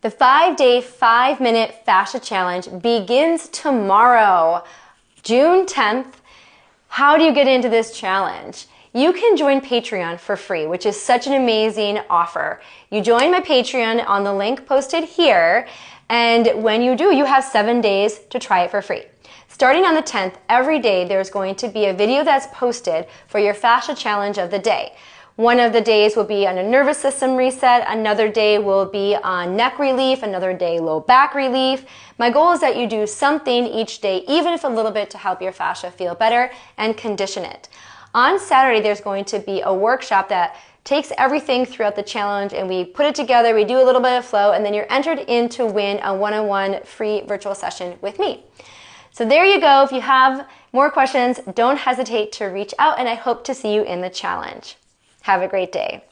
The 5-day, 5-minute fascia challenge begins tomorrow, June 10th. How do you get into this challenge? You can join Patreon for free, which is such an amazing offer. You join my Patreon on the link posted here, and when you do, you have 7 days to try it for free. Starting on the 10th, every day there's going to be a video that's posted for your fascia challenge of the day. One of the days will be on a nervous system reset, another day will be on neck relief, another day low back relief. My goal is that you do something each day, even if a little bit, to help your fascia feel better and condition it. On Saturday, there's going to be a workshop that takes everything throughout the challenge and we put it together, we do a little bit of flow, and then you're entered in to win a one-on-one free virtual session with me. So there you go. If you have more questions, don't hesitate to reach out, and I hope to see you in the challenge. Have a great day.